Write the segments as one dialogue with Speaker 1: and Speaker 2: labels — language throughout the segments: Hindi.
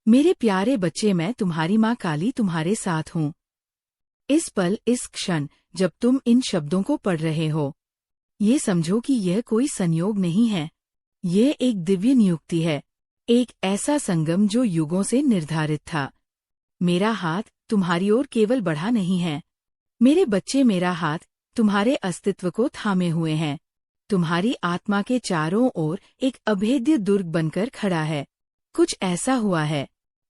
Speaker 1: मेरे प्यारे बच्चे, मैं तुम्हारी माँ काली तुम्हारे साथ हूँ। इस पल, इस क्षण, जब तुम इन शब्दों को पढ़ रहे हो, ये समझो कि यह कोई संयोग नहीं है। यह एक दिव्य नियुक्ति है, एक ऐसा संगम जो युगों से निर्धारित था। मेरा हाथ तुम्हारी ओर केवल बढ़ा नहीं है। मेरे बच्चे, मेरा हाथ तुम्हारे अस्तित्व को थामे हुए हैं। तुम्हारी आत्मा के चारों ओर एक अभेद्य दुर्ग बनकर खड़ा है। कुछ ऐसा हुआ है,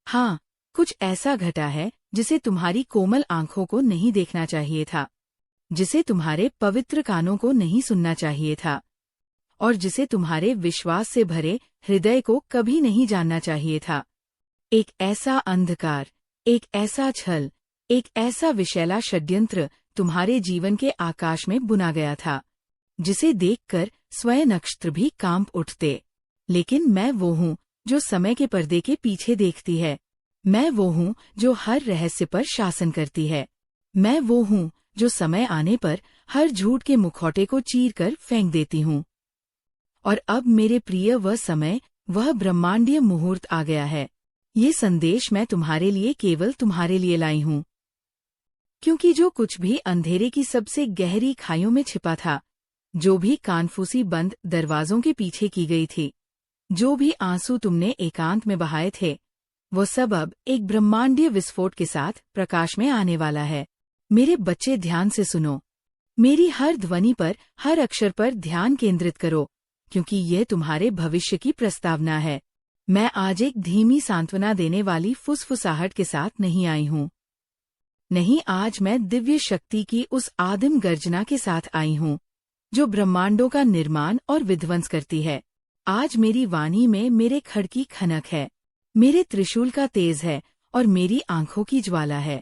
Speaker 1: हाँ, कुछ ऐसा घटा है जिसे तुम्हारी कोमल आंखों को नहीं देखना चाहिए था, जिसे तुम्हारे पवित्र कानों को नहीं सुनना चाहिए था, और जिसे तुम्हारे विश्वास से भरे हृदय को कभी नहीं जानना चाहिए था। एक ऐसा अंधकार, एक ऐसा छल, एक ऐसा विषैला षड्यंत्र तुम्हारे जीवन के आकाश में बुना गया था, जिसे देखकर स्वयं नक्षत्र भी कांप उठते। लेकिन मैं वो हूँ जो समय के पर्दे के पीछे देखती है। मैं वो हूँ जो हर रहस्य पर शासन करती है। मैं वो हूँ जो समय आने पर हर झूठ के मुखौटे को चीरकर फेंक देती हूँ। और अब मेरे प्रिय, वह समय, वह ब्रह्मांडीय मुहूर्त आ गया है। ये संदेश मैं तुम्हारे लिए, केवल तुम्हारे लिए लाई हूँ, क्योंकि जो कुछ भी अंधेरे की सबसे गहरी खाइयों में छिपा था, जो भी कानफूसी बंद दरवाजों के पीछे की गई थी, जो भी आंसू तुमने एकांत में बहाए थे, वो सब अब एक ब्रह्मांडीय विस्फोट के साथ प्रकाश में आने वाला है। मेरे बच्चे, ध्यान से सुनो। मेरी हर ध्वनि पर, हर अक्षर पर ध्यान केंद्रित करो, क्योंकि यह तुम्हारे भविष्य की प्रस्तावना है। मैं आज एक धीमी सांत्वना देने वाली फुसफुसाहट के साथ नहीं आई हूँ। नहीं, आज मैं दिव्य शक्ति की उस आदिम गर्जना के साथ आई हूँ, जो ब्रह्मांडों का निर्माण और विध्वंस करती है। आज मेरी वाणी में मेरे खड़ की खनक है, मेरे त्रिशूल का तेज है, और मेरी आंखों की ज्वाला है।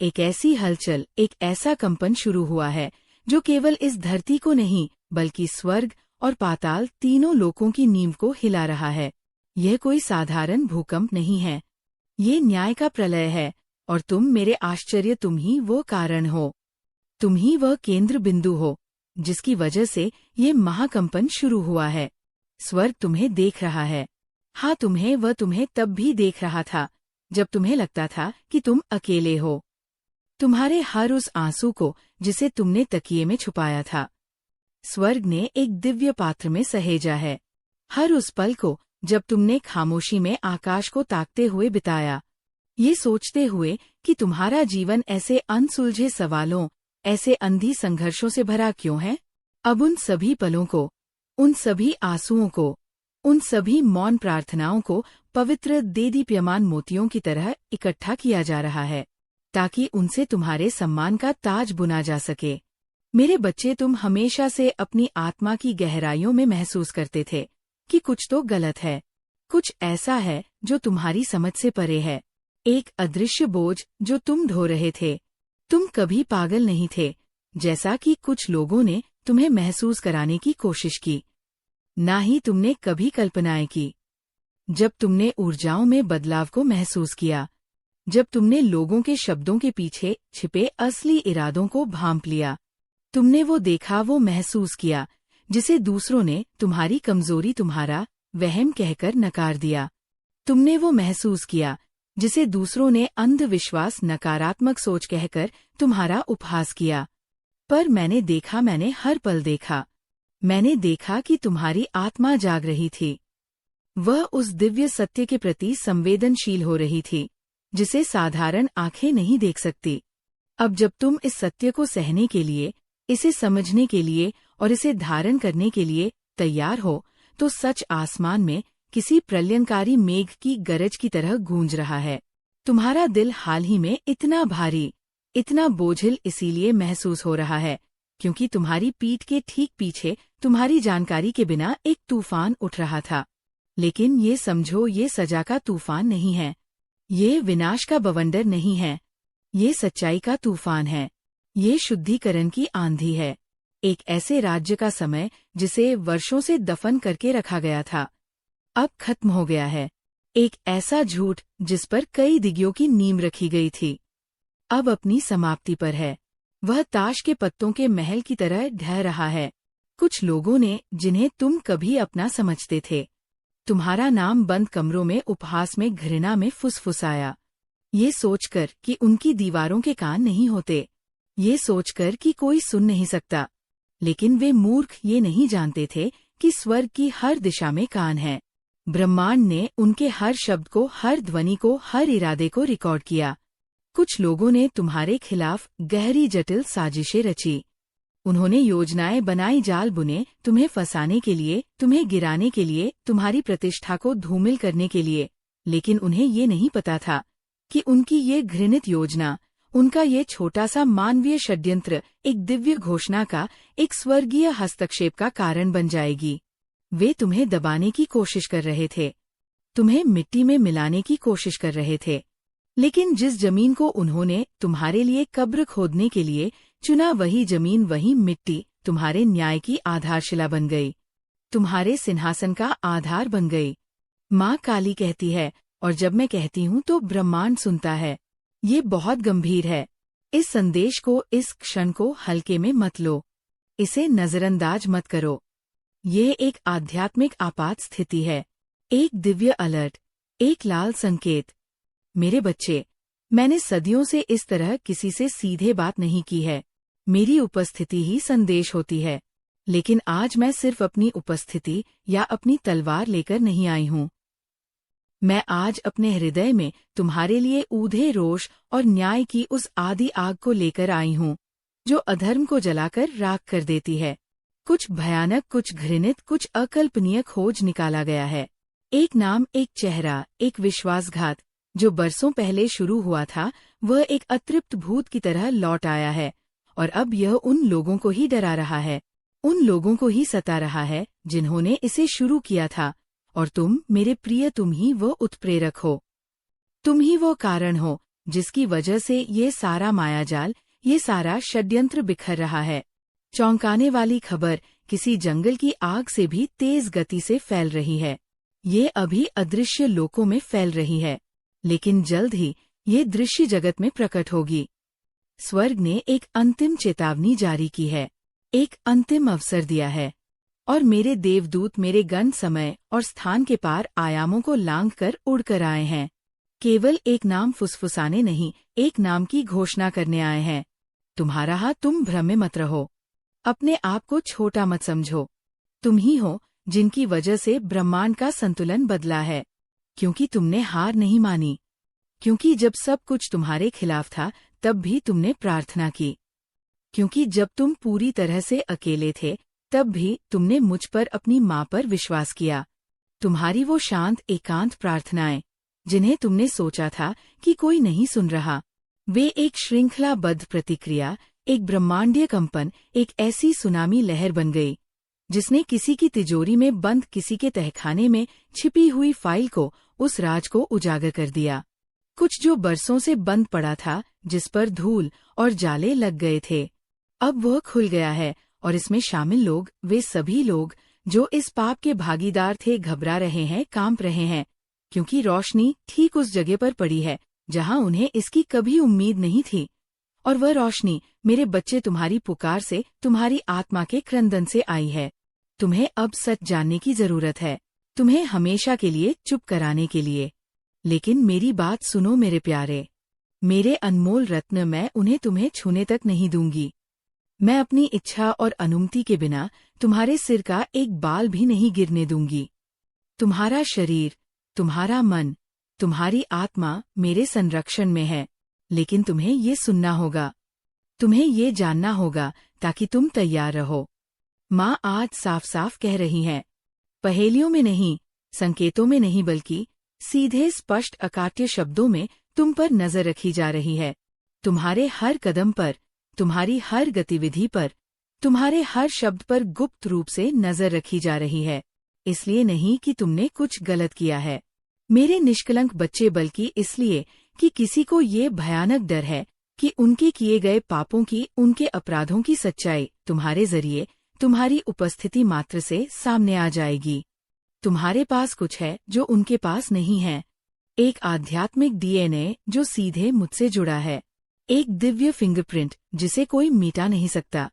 Speaker 1: एक ऐसी हलचल, एक ऐसा कंपन शुरू हुआ है, जो केवल इस धरती को नहीं, बल्कि स्वर्ग और पाताल, तीनों लोकों की नींव को हिला रहा है। यह कोई साधारण भूकंप नहीं है, ये न्याय का प्रलय है, और तुम, मेरे आश्चर्य, तुम ही वो कारण हो। तुम ही वह केंद्र बिंदु हो, जिसकी वजह से ये महाकंपन शुरू हुआ है। स्वर्ग तुम्हें देख रहा है। हाँ, वह तुम्हें तब भी देख रहा था, जब तुम्हें लगता था कि तुम अकेले हो। तुम्हारे हर उस आंसू को जिसे तुमने तकिए में छुपाया था, स्वर्ग ने एक दिव्य पात्र में सहेजा है। हर उस पल को जब तुमने खामोशी में आकाश को ताकते हुए बिताया, ये सोचते हुए कि तुम्हारा जीवन ऐसे अनसुलझे सवालों, ऐसे अंधी संघर्षों से भरा क्यों है। अब उन सभी पलों को, उन सभी आंसुओं को, उन सभी मौन प्रार्थनाओं को पवित्र देदीप्यमान मोतियों की तरह इकट्ठा किया जा रहा है, ताकि उनसे तुम्हारे सम्मान का ताज बुना जा सके। मेरे बच्चे, तुम हमेशा से अपनी आत्मा की गहराइयों में महसूस करते थे कि कुछ तो गलत है, कुछ ऐसा है जो तुम्हारी समझ से परे है, एक अदृश्य बोझ जो तुम ढो रहे थे। तुम कभी पागल नहीं थे, जैसा कि कुछ लोगों ने तुम्हें महसूस कराने की कोशिश की। ना ही तुमने कभी कल्पनाएं की। जब तुमने ऊर्जाओं में बदलाव को महसूस किया, जब तुमने लोगों के शब्दों के पीछे छिपे असली इरादों को भांप लिया, तुमने वो देखा, वो महसूस किया, जिसे दूसरों ने तुम्हारी कमजोरी, तुम्हारा वहम कहकर नकार दिया। तुमने वो महसूस किया जिसे दूसरों ने अंधविश्वास, नकारात्मक सोच कहकर तुम्हारा उपहास किया। पर मैंने देखा, मैंने हर पल देखा। मैंने देखा कि तुम्हारी आत्मा जाग रही थी। वह उस दिव्य सत्य के प्रति संवेदनशील हो रही थी, जिसे साधारण आंखें नहीं देख सकती। अब जब तुम इस सत्य को सहने के लिए, इसे समझने के लिए और इसे धारण करने के लिए तैयार हो, तो सच आसमान में किसी प्रलयंकारी मेघ की गरज की तरह गूंज रहा है। तुम्हारा दिल हाल ही में इतना भारी, इतना बोझिल इसीलिए महसूस हो रहा है, क्योंकि तुम्हारी पीठ के ठीक पीछे तुम्हारी जानकारी के बिना एक तूफान उठ रहा था। लेकिन ये समझो, ये सजा का तूफान नहीं है, ये विनाश का बवंडर नहीं है, ये सच्चाई का तूफान है, ये शुद्धिकरण की आंधी है। एक ऐसे राज्य का समय जिसे वर्षों से दफन करके रखा गया था, अब खत्म हो गया है। एक ऐसा झूठ जिस पर कई दिग्यों की नींव रखी गई थी, अब अपनी समाप्ति पर है। वह ताश के पत्तों के महल की तरह ढह रहा है। कुछ लोगों ने, जिन्हें तुम कभी अपना समझते थे, तुम्हारा नाम बंद कमरों में उपहास में घृणा में फुसफुसाया, ये सोचकर कि उनकी दीवारों के कान नहीं होते, ये सोचकर कि कोई सुन नहीं सकता। लेकिन वे मूर्ख ये नहीं जानते थे कि स्वर्ग की हर दिशा में कान है। ब्रह्मांड ने उनके हर शब्द को, हर ध्वनि को, हर इरादे को रिकॉर्ड किया। कुछ लोगों ने तुम्हारे खिलाफ गहरी जटिल साजिशें रची। उन्होंने योजनाएं बनाई, जाल बुने, तुम्हें फंसाने के लिए, तुम्हें गिराने के लिए, तुम्हारी प्रतिष्ठा को धूमिल करने के लिए। लेकिन उन्हें ये नहीं पता था कि उनकी ये घृणित योजना, उनका ये छोटा सा मानवीय षड्यंत्र एक दिव्य घोषणा का, एक स्वर्गीय हस्तक्षेप का कारण बन जाएगी। वे तुम्हें दबाने की कोशिश कर रहे थे, तुम्हें मिट्टी में मिलाने की कोशिश कर रहे थे। लेकिन जिस जमीन को उन्होंने तुम्हारे लिए कब्र खोदने के लिए चुना, वही जमीन, वही मिट्टी तुम्हारे न्याय की आधारशिला बन गई, तुम्हारे सिंहासन का आधार बन गई। माँ काली कहती है, और जब मैं कहती हूँ तो ब्रह्मांड सुनता है। ये बहुत गंभीर है। इस संदेश को, इस क्षण को हल्के में मत लो, इसे नजरअंदाज मत करो। यह एक आध्यात्मिक आपात स्थिति है, एक दिव्य अलर्ट, एक लाल संकेत। मेरे बच्चे, मैंने सदियों से इस तरह किसी से सीधे बात नहीं की है। मेरी उपस्थिति ही संदेश होती है। लेकिन आज मैं सिर्फ अपनी उपस्थिति या अपनी तलवार लेकर नहीं आई हूँ। मैं आज अपने हृदय में तुम्हारे लिए ऊधे रोष और न्याय की उस आदि आग को लेकर आई हूँ, जो अधर्म को जलाकर राख कर देती है। कुछ भयानक, कुछ घृणित, कुछ अकल्पनीय खोज निकाला गया है। एक नाम, एक चेहरा, एक विश्वासघात जो बरसों पहले शुरू हुआ था, वह एक अतृप्त भूत की तरह लौट आया है। और अब यह उन लोगों को ही डरा रहा है, उन लोगों को ही सता रहा है जिन्होंने इसे शुरू किया था। और तुम, मेरे प्रिय, तुम ही वो उत्प्रेरक हो। तुम ही वो कारण हो जिसकी वजह से ये सारा मायाजाल, ये सारा षड्यंत्र बिखर रहा है। चौंकाने वाली खबर किसी जंगल की आग से भी तेज गति से फैल रही है। ये अभी अदृश्य लोकों में फैल रही है, लेकिन जल्द ही ये दृश्य जगत में प्रकट होगी। स्वर्ग ने एक अंतिम चेतावनी जारी की है, एक अंतिम अवसर दिया है। और मेरे देवदूत, मेरे गण समय और स्थान के पार आयामों को लांघकर उड़कर आए हैं। केवल एक नाम फुसफुसाने नहीं, एक नाम की घोषणा करने आए हैं। तुम्हारा हाथ, तुम भ्रम में मत रहो, अपने आप को छोटा मत समझो। तुम ही हो जिनकी वजह से ब्रह्मांड का संतुलन बदला है। क्योंकि तुमने हार नहीं मानी, क्योंकि जब सब कुछ तुम्हारे खिलाफ था तब भी तुमने प्रार्थना की, क्योंकि जब तुम पूरी तरह से अकेले थे तब भी तुमने मुझ पर, अपनी माँ पर विश्वास किया। तुम्हारी वो शांत एकांत प्रार्थनाएं, जिन्हें तुमने सोचा था कि कोई नहीं सुन रहा, वे एक श्रृंखलाबद्ध प्रतिक्रिया, एक ब्रह्मांडीय कंपन, एक ऐसी सुनामी लहर बन गई जिसने किसी की तिजोरी में बंद, किसी के तहखाने में छिपी हुई फाइल को, उस राज को उजागर कर दिया। कुछ जो बरसों से बंद पड़ा था, जिस पर धूल और जाले लग गए थे, अब वह खुल गया है। और इसमें शामिल लोग, वे सभी लोग जो इस पाप के भागीदार थे, घबरा रहे हैं, कांप रहे हैं, क्योंकि रोशनी ठीक उस जगह पर पड़ी है जहां उन्हें इसकी कभी उम्मीद नहीं थी। और वह रोशनी, मेरे बच्चे, तुम्हारी पुकार से, तुम्हारी आत्मा के क्रंदन से आई है। तुम्हें अब सच जानने की जरूरत है, तुम्हें हमेशा के लिए चुप कराने के लिए। लेकिन मेरी बात सुनो मेरे प्यारे, मेरे अनमोल रत्न, मैं उन्हें तुम्हें छूने तक नहीं दूंगी। मैं अपनी इच्छा और अनुमति के बिना तुम्हारे सिर का एक बाल भी नहीं गिरने दूंगी। तुम्हारा शरीर, तुम्हारा मन, तुम्हारी आत्मा मेरे संरक्षण में है, लेकिन तुम्हें ये सुनना होगा, तुम्हें ये जानना होगा, ताकि तुम तैयार रहो। माँ आज साफ साफ कह रही हैं, पहेलियों में नहीं, संकेतों में नहीं, बल्कि सीधे स्पष्ट अकाट्य शब्दों में तुम पर नजर रखी जा रही है। तुम्हारे हर कदम पर, तुम्हारी हर गतिविधि पर, तुम्हारे हर शब्द पर गुप्त रूप से नजर रखी जा रही है। इसलिए नहीं कि तुमने कुछ गलत किया है, मेरे निष्कलंक बच्चे, बल्कि इसलिए कि किसी को ये भयानक डर है कि उनके किए गए पापों की, उनके अपराधों की सच्चाई तुम्हारे जरिए, तुम्हारी उपस्थिति मात्र से सामने आ जाएगी। तुम्हारे पास कुछ है जो उनके पास नहीं है, एक आध्यात्मिक डीएनए जो सीधे मुझसे जुड़ा है, एक दिव्य फिंगरप्रिंट जिसे कोई मिटा नहीं सकता,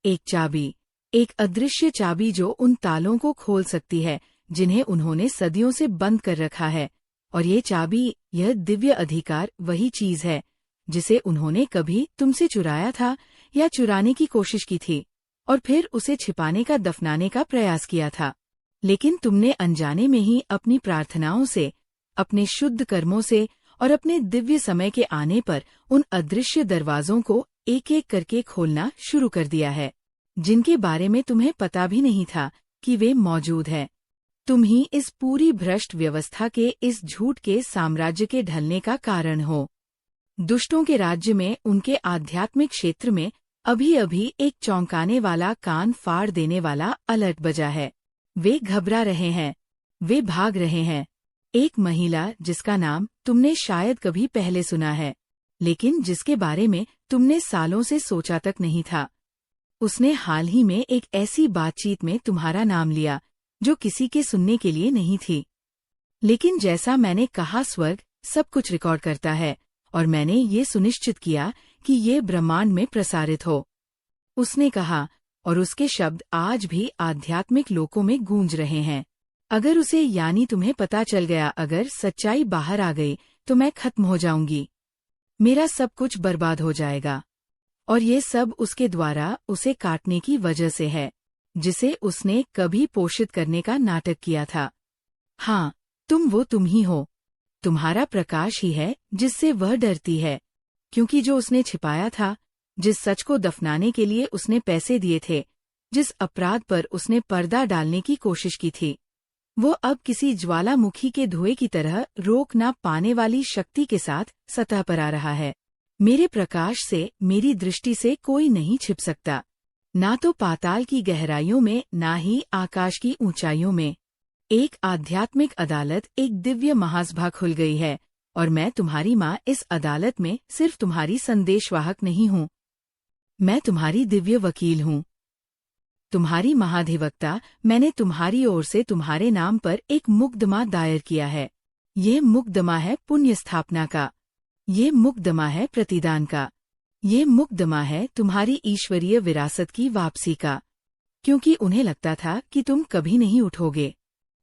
Speaker 1: एक चाबी, एक अदृश्य चाबी जो उन तालों को खोल सकती है जिन्हें उन्होंने सदियों से बंद कर रखा है। और ये चाबी, यह दिव्य अधिकार वही चीज है जिसे उन्होंने कभी तुमसे चुराया था या चुराने की कोशिश की थी और फिर उसे छिपाने का दफनाने का प्रयास किया था। लेकिन तुमने अनजाने में ही अपनी प्रार्थनाओं से, अपने शुद्ध कर्मों से और अपने दिव्य समय के आने पर उन अदृश्य दरवाजों को एक एक करके खोलना शुरू कर दिया है, जिनके बारे में तुम्हें पता भी नहीं था कि वे मौजूद हैं। तुम ही इस पूरी भ्रष्ट व्यवस्था के, इस झूठ के साम्राज्य के ढलने का कारण हो। दुष्टों के राज्य में, उनके आध्यात्मिक क्षेत्र में अभी अभी एक चौंकाने वाला, कान फाड़ देने वाला अलर्ट बजा है। वे घबरा रहे हैं, वे भाग रहे हैं। एक महिला जिसका नाम तुमने शायद कभी पहले सुना है, लेकिन जिसके बारे में तुमने सालों से सोचा तक नहीं था, उसने हाल ही में एक ऐसी बातचीत में तुम्हारा नाम लिया जो किसी के सुनने के लिए नहीं थी। लेकिन जैसा मैंने कहा, स्वर्ग सब कुछ रिकॉर्ड करता है और मैंने ये सुनिश्चित किया कि ये ब्रह्मांड में प्रसारित हो। उसने कहा, और उसके शब्द आज भी आध्यात्मिक लोकों में गूंज रहे हैं। अगर उसे, यानी तुम्हें पता चल गया, अगर सच्चाई बाहर आ गई तो मैं खत्म हो जाऊंगी, मेरा सब कुछ बर्बाद हो जाएगा। और ये सब उसके द्वारा उसे काटने की वजह से है, जिसे उसने कभी पोषित करने का नाटक किया था। हाँ, तुम ही हो। तुम्हारा प्रकाश ही है जिससे वह डरती है, क्योंकि जो उसने छिपाया था, जिस सच को दफनाने के लिए उसने पैसे दिए थे, जिस अपराध पर उसने पर्दा डालने की कोशिश की थी, वो अब किसी ज्वालामुखी के धुएं की तरह रोक ना पाने वाली शक्ति के साथ सतह पर आ रहा है। मेरे प्रकाश से, मेरी दृष्टि से कोई नहीं छिप सकता, ना तो पाताल की गहराइयों में, ना ही आकाश की ऊंचाइयों में। एक आध्यात्मिक अदालत, एक दिव्य महासभा खुल गई है, और मैं तुम्हारी माँ इस अदालत में सिर्फ तुम्हारी संदेशवाहक नहीं हूँ, मैं तुम्हारी दिव्य वकील हूँ, तुम्हारी महाधिवक्ता। मैंने तुम्हारी ओर से तुम्हारे नाम पर एक मुकदमा दायर किया है। ये मुकदमा है पुण्य स्थापना का, ये मुकदमा है प्रतिदान का, ये मुकदमा है तुम्हारी ईश्वरीय विरासत की वापसी का। क्योंकि उन्हें लगता था कि तुम कभी नहीं उठोगे,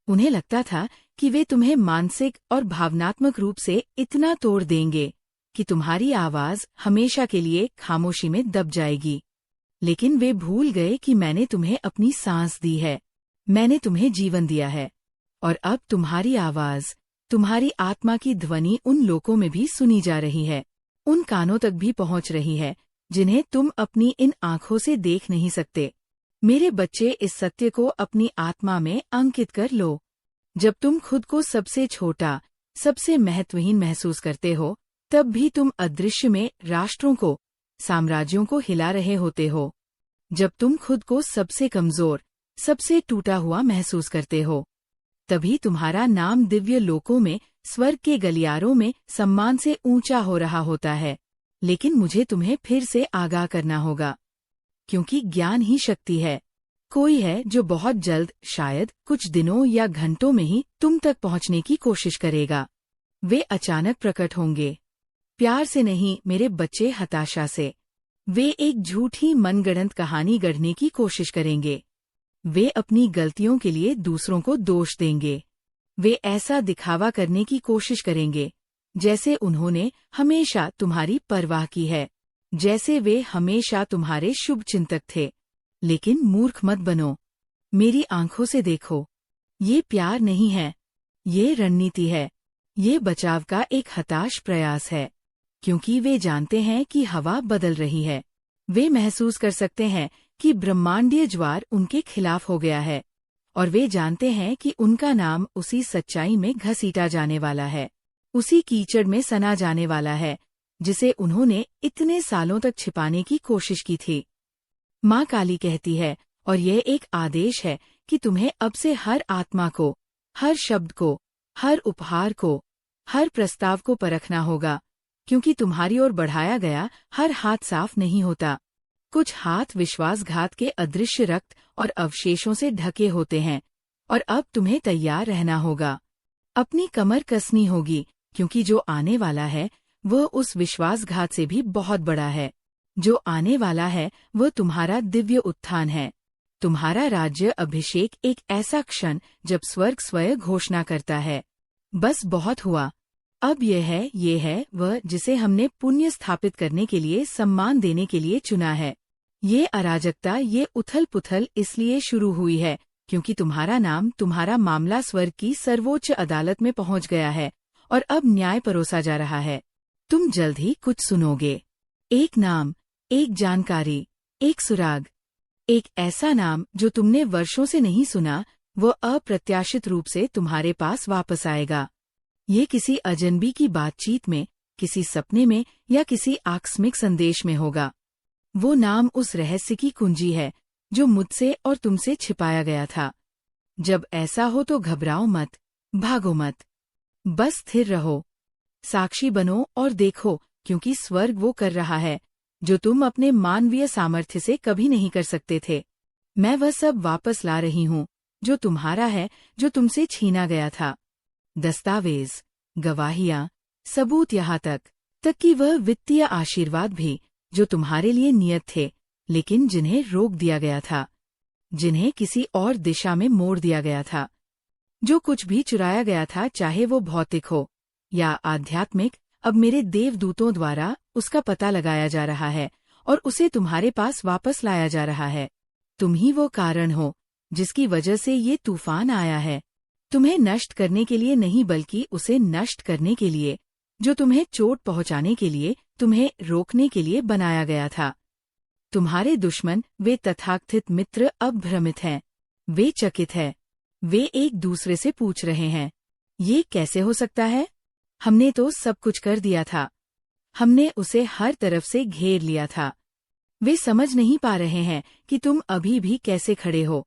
Speaker 1: उन्हें लगता था कि वे तुम्हें मानसिक और भावनात्मक रूप से इतना तोड़ देंगे कि तुम्हारी आवाज हमेशा के लिए खामोशी में दब जाएगी। लेकिन वे भूल गए कि मैंने तुम्हें अपनी सांस दी है, मैंने तुम्हें जीवन दिया है, और अब तुम्हारी आवाज, तुम्हारी आत्मा की ध्वनि उन लोकों में भी सुनी जा रही है, उन कानों तक भी पहुंच रही है जिन्हें तुम अपनी इन आंखों से देख नहीं सकते। मेरे बच्चे, इस सत्य को अपनी आत्मा में अंकित कर लो। जब तुम खुद को सबसे छोटा, सबसे महत्वहीन महसूस करते हो, तब भी तुम अदृश्य में राष्ट्रों को, साम्राज्यों को हिला रहे होते हो। जब तुम खुद को सबसे कमजोर, सबसे टूटा हुआ महसूस करते हो, तभी तुम्हारा नाम दिव्य लोकों में, स्वर्ग के गलियारों में सम्मान से ऊंचा हो रहा होता है। लेकिन मुझे तुम्हें फिर से आगाह करना होगा, क्योंकि ज्ञान ही शक्ति है। कोई है जो बहुत जल्द, शायद कुछ दिनों या घंटों में ही तुम तक पहुंचने की कोशिश करेगा। वे अचानक प्रकट होंगे, प्यार से नहीं मेरे बच्चे, हताशा से। वे एक झूठी मनगढ़ंत कहानी गढ़ने की कोशिश करेंगे। वे अपनी गलतियों के लिए दूसरों को दोष देंगे। वे ऐसा दिखावा करने की कोशिश करेंगे जैसे उन्होंने हमेशा तुम्हारी परवाह की है, जैसे वे हमेशा तुम्हारे शुभ चिंतक थे। लेकिन मूर्ख मत बनो, मेरी आंखों से देखो, ये प्यार नहीं है, ये रणनीति है, ये बचाव का एक हताश प्रयास है। क्योंकि वे जानते हैं कि हवा बदल रही है, वे महसूस कर सकते हैं कि ब्रह्मांडीय ज्वार उनके खिलाफ हो गया है, और वे जानते हैं कि उनका नाम उसी सच्चाई में घसीटा जाने वाला है, उसी कीचड़ में सना जाने वाला है जिसे उन्होंने इतने सालों तक छिपाने की कोशिश की थी। माँ काली कहती है, और यह एक आदेश है कि तुम्हें अब से हर आत्मा को, हर शब्द को, हर उपहार को, हर प्रस्ताव को परखना होगा, क्योंकि तुम्हारी ओर बढ़ाया गया हर हाथ साफ नहीं होता। कुछ हाथ विश्वासघात के अदृश्य रक्त और अवशेषों से ढके होते हैं, और अब तुम्हें तैयार रहना होगा, अपनी कमर कसनी होगी, क्योंकि जो आने वाला है वह उस विश्वासघात से भी बहुत बड़ा है। जो आने वाला है वह तुम्हारा दिव्य उत्थान है, तुम्हारा राज्य अभिषेक एक ऐसा क्षण जब स्वर्ग स्वयं घोषणा करता है, बस बहुत हुआ। अब ये है वह जिसे हमने पुण्य स्थापित करने के लिए, सम्मान देने के लिए चुना है। ये अराजकता, ये उथल पुथल इसलिए शुरू हुई है क्योंकि तुम्हारा नाम, तुम्हारा मामला स्वर्ग की सर्वोच्च अदालत में पहुंच गया है और अब न्याय परोसा जा रहा है। तुम जल्द ही कुछ सुनोगे। एक नाम, एक जानकारी, एक सुराग, एक ऐसा नाम जो तुमने वर्षों से नहीं सुना, वो अप्रत्याशित रूप से तुम्हारे पास वापस आएगा। ये किसी अजनबी की बातचीत में, किसी सपने में या किसी आकस्मिक संदेश में होगा। वो नाम उस रहस्य की कुंजी है जो मुझसे और तुमसे छिपाया गया था। जब ऐसा हो तो घबराओ मत, भागो मत, बस स्थिर रहो, साक्षी बनो और देखो, क्योंकि स्वर्ग वो कर रहा है जो तुम अपने मानवीय सामर्थ्य से कभी नहीं कर सकते थे। मैं वह सब वापस ला रही हूँ जो तुम्हारा है, जो तुमसे छीना गया था। दस्तावेज, गवाहियाँ, सबूत, यहाँ तक कि वह वित्तीय आशीर्वाद भी जो तुम्हारे लिए नियत थे, लेकिन जिन्हें रोक दिया गया था, जिन्हें किसी और दिशा में मोड़ दिया गया था। जो कुछ भी चुराया गया था, चाहे वो भौतिक हो या आध्यात्मिक, अब मेरे देवदूतों द्वारा उसका पता लगाया जा रहा है और उसे तुम्हारे पास वापस लाया जा रहा है। तुम ही वो कारण हो जिसकी वजह से ये तूफान आया है। तुम्हें नष्ट करने के लिए नहीं, बल्कि उसे नष्ट करने के लिए, जो तुम्हें चोट पहुंचाने के लिए, तुम्हें रोकने के लिए बनाया गया था। तुम्हारे दुश्मन, वे तथाकथित मित्र, अब भ्रमित हैं। वे चकित हैं। वे एक दूसरे से पूछ रहे हैं, ये कैसे हो सकता है? हमने तो सब कुछ कर दिया था। हमने उसे हर तरफ से घेर लिया था। वे समझ नहीं पा रहे हैं कि तुम अभी भी कैसे खड़े हो,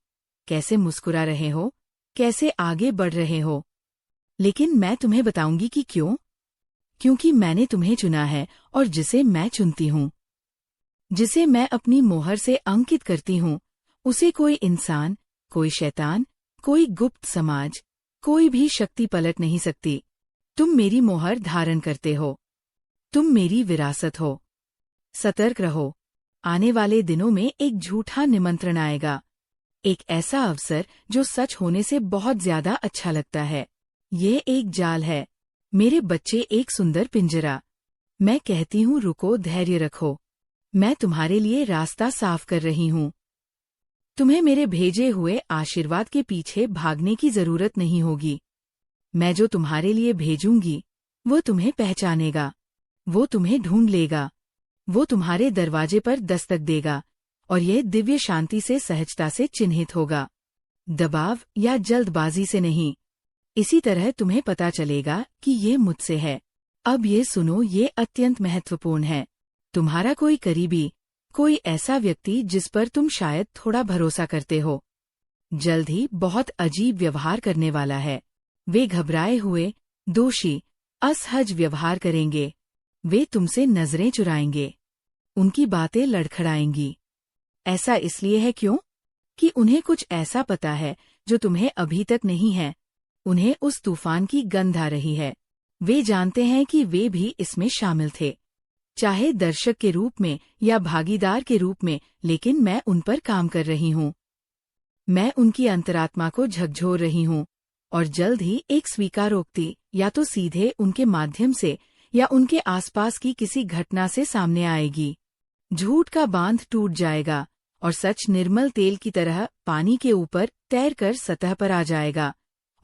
Speaker 1: कैसे मुस्कुरा रहे हो, कैसे आगे बढ़ रहे हो। लेकिन मैं तुम्हें बताऊंगी कि क्यों। क्योंकि मैंने तुम्हें चुना है, और जिसे मैं चुनती हूँ, जिसे मैं अपनी मोहर से अंकित करती हूँ, उसे कोई इंसान, कोई शैतान, कोई गुप्त समाज, कोई भी शक्ति पलट नहीं सकती। तुम मेरी मोहर धारण करते हो। तुम मेरी विरासत हो। सतर्क रहो। आने वाले दिनों में एक झूठा निमंत्रण आएगा, एक ऐसा अवसर जो सच होने से बहुत ज्यादा अच्छा लगता है। ये एक जाल है, मेरे बच्चे, एक सुंदर पिंजरा। मैं कहती हूँ, रुको, धैर्य रखो। मैं तुम्हारे लिए रास्ता साफ कर रही हूँ। तुम्हें मेरे भेजे हुए आशीर्वाद के पीछे भागने की जरूरत नहीं होगी। मैं जो तुम्हारे लिए भेजूंगी, वो तुम्हें पहचानेगा, वो तुम्हें ढूंढ लेगा, वो तुम्हारे दरवाजे पर दस्तक देगा, और यह दिव्य शांति से, सहजता से चिन्हित होगा, दबाव या जल्दबाजी से नहीं। इसी तरह तुम्हें पता चलेगा कि ये मुझसे है। अब ये सुनो, ये अत्यंत महत्वपूर्ण है। तुम्हारा कोई करीबी, कोई ऐसा व्यक्ति जिस पर तुम शायद थोड़ा भरोसा करते हो, जल्द ही बहुत अजीब व्यवहार करने वाला है। वे घबराए हुए, दोषी, असहज व्यवहार करेंगे। वे तुमसे नजरें चुराएंगे, उनकी बातें लड़खड़ाएंगी। ऐसा इसलिए है क्यों? कि उन्हें कुछ ऐसा पता है जो तुम्हें अभी तक नहीं है। उन्हें उस तूफान की गंध आ रही है। वे जानते हैं कि वे भी इसमें शामिल थे, चाहे दर्शक के रूप में या भागीदार के रूप में, लेकिन मैं उन पर काम कर रही हूँ। मैं उनकी अंतरात्मा को झकझोर रही हूँ, और जल्द ही एक स्वीकारोक्ति या तो सीधे उनके माध्यम से या उनके आसपास की किसी घटना से सामने आएगी। झूठ का बांध टूट जाएगा और सच निर्मल तेल की तरह पानी के ऊपर तैरकर सतह पर आ जाएगा,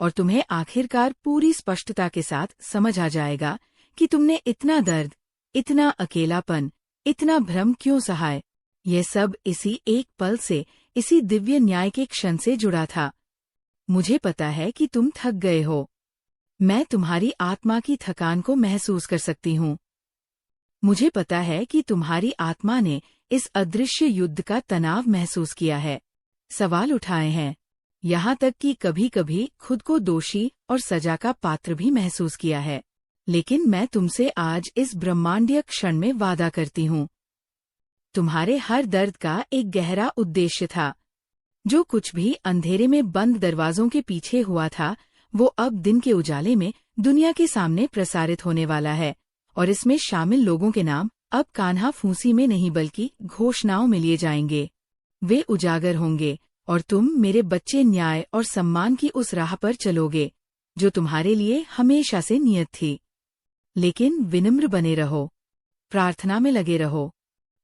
Speaker 1: और तुम्हें आखिरकार पूरी स्पष्टता के साथ समझ आ जाएगा कि तुमने इतना दर्द, इतना अकेलापन, इतना भ्रम क्यों सहाय। यह सब इसी एक पल से, इसी दिव्य न्याय के क्षण से जुड़ा था। मुझे पता है कि तुम थक गए हो। मैं तुम्हारी आत्मा की थकान को महसूस कर सकती हूँ। मुझे पता है कि तुम्हारी आत्मा ने इस अदृश्य युद्ध का तनाव महसूस किया है, सवाल उठाए हैं, यहाँ तक कि कभी कभी खुद को दोषी और सजा का पात्र भी महसूस किया है। लेकिन मैं तुमसे आज इस ब्रह्मांडीय क्षण में वादा करती हूँ, तुम्हारे हर दर्द का एक गहरा उद्देश्य था। जो कुछ भी अंधेरे में बंद दरवाजों के पीछे हुआ था, वो अब दिन के उजाले में दुनिया के सामने प्रसारित होने वाला है, और इसमें शामिल लोगों के नाम अब कान्हा फूंसी में नहीं बल्कि घोषणाओं में लिए जाएंगे। वे उजागर होंगे और तुम मेरे बच्चे न्याय और सम्मान की उस राह पर चलोगे जो तुम्हारे लिए हमेशा से नियत थी। लेकिन विनम्र बने रहो, प्रार्थना में लगे रहो,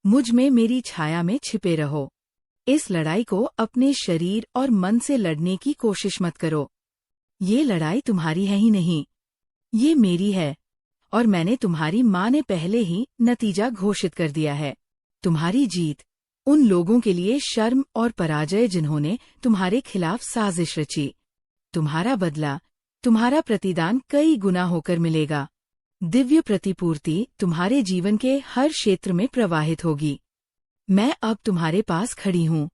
Speaker 1: मुझ में मेरी छाया में छिपे रहो। इस लड़ाई को अपने शरीर और मन से लड़ने की कोशिश मत करो। ये लड़ाई तुम्हारी है ही नहीं, ये मेरी है, और मैंने तुम्हारी माँ ने पहले ही नतीजा घोषित कर दिया है। तुम्हारी जीत उन लोगों के लिए शर्म और पराजय जिन्होंने तुम्हारे खिलाफ साजिश रची। तुम्हारा बदला, तुम्हारा प्रतिदान कई गुना होकर मिलेगा। दिव्य प्रतिपूर्ति तुम्हारे जीवन के हर क्षेत्र में प्रवाहित होगी। मैं अब तुम्हारे पास खड़ी हूँ,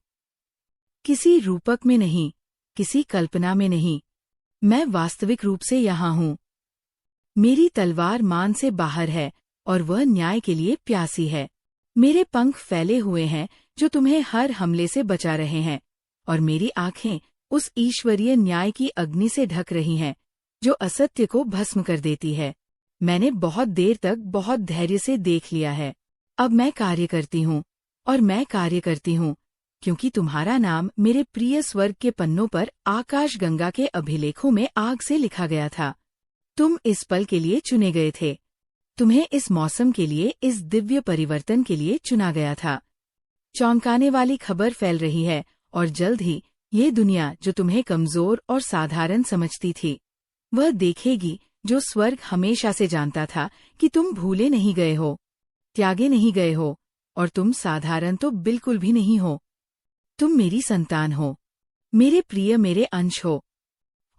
Speaker 1: किसी रूपक में नहीं, किसी कल्पना में नहीं, मैं वास्तविक रूप से यहाँ हूँ। मेरी तलवार मान से बाहर है और वह न्याय के लिए प्यासी है। मेरे पंख फैले हुए हैं जो तुम्हें हर हमले से बचा रहे हैं, और मेरी आंखें उस ईश्वरीय न्याय की अग्नि से ढक रही हैं जो असत्य को भस्म कर देती है। मैंने बहुत देर तक बहुत धैर्य से देख लिया है। अब मैं कार्य करती हूँ, और मैं कार्य करती हूँ क्योंकि तुम्हारा नाम मेरे प्रिय स्वर्ग के पन्नों पर आकाश गंगा के अभिलेखों में आग से लिखा गया था। तुम इस पल के लिए चुने गए थे। तुम्हें इस मौसम के लिए, इस दिव्य परिवर्तन के लिए चुना गया था। चौंकाने वाली खबर फैल रही है, और जल्द ही ये दुनिया जो तुम्हें कमजोर और साधारण समझती थी, वह देखेगी जो स्वर्ग हमेशा से जानता था कि तुम भूले नहीं गए हो, त्यागे नहीं गए हो, और तुम साधारण तो बिल्कुल भी नहीं हो। तुम मेरी संतान हो, मेरे प्रिय, मेरे अंश हो,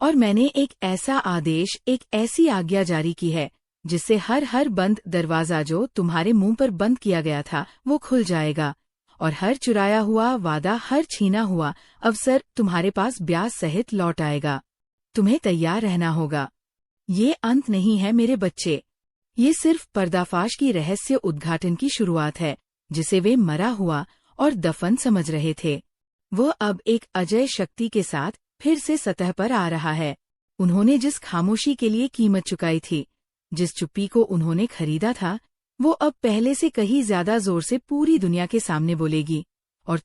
Speaker 1: और मैंने एक ऐसा आदेश, एक ऐसी आज्ञा जारी की है जिससे हर बंद दरवाजा जो तुम्हारे मुंह पर बंद किया गया था वो खुल जाएगा, और हर चुराया हुआ वादा, हर छीना हुआ अवसर तुम्हारे पास ब्याज सहित लौट आएगा। तुम्हें तैयार रहना होगा। ये अंत नहीं है मेरे बच्चे, ये सिर्फ पर्दाफाश की रहस्य उद्घाटन की शुरुआत है जिसे वे मरा हुआ और दफन समझ रहे थे। वह अब एक अजय शक्ति के साथ फिर से सतह पर आ रहा है। उन्होंने जिस खामोशी के लिए कीमत चुकाई थी, जिस चुप्पी को उन्होंने खरीदा था, वो अब पहले से कहीं ज्यादा जोर से पूरी दुनिया के सामने बोलेगी। और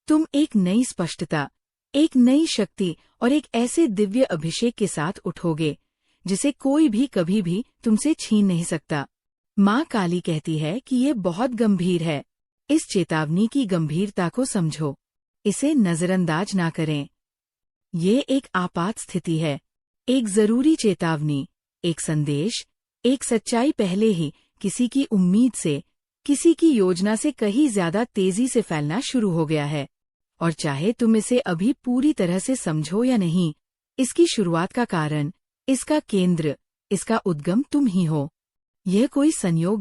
Speaker 1: तुम एक नई स्पष्टता, एक नई शक्ति और एक ऐसे दिव्य अभिषेक के साथ उठोगे जिसे कोई भी कभी भी तुमसे छीन नहीं सकता। माँ काली कहती है कि ये बहुत गंभीर है। इस चेतावनी की गंभीरता को समझो, इसे नजरअंदाज ना करें। ये एक आपात स्थिति है, एक जरूरी चेतावनी, एक संदेश, एक सच्चाई पहले ही किसी की उम्मीद से, किसी की योजना से कहीं ज्यादा तेजी से फैलना शुरू हो गया है। और चाहे तुम इसे अभी पूरी तरह से समझो या नहीं, इसकी शुरुआत का कारण, इसका केंद्र, इसका उद्गम तुम ही हो। यह कोई संयोग नहीं।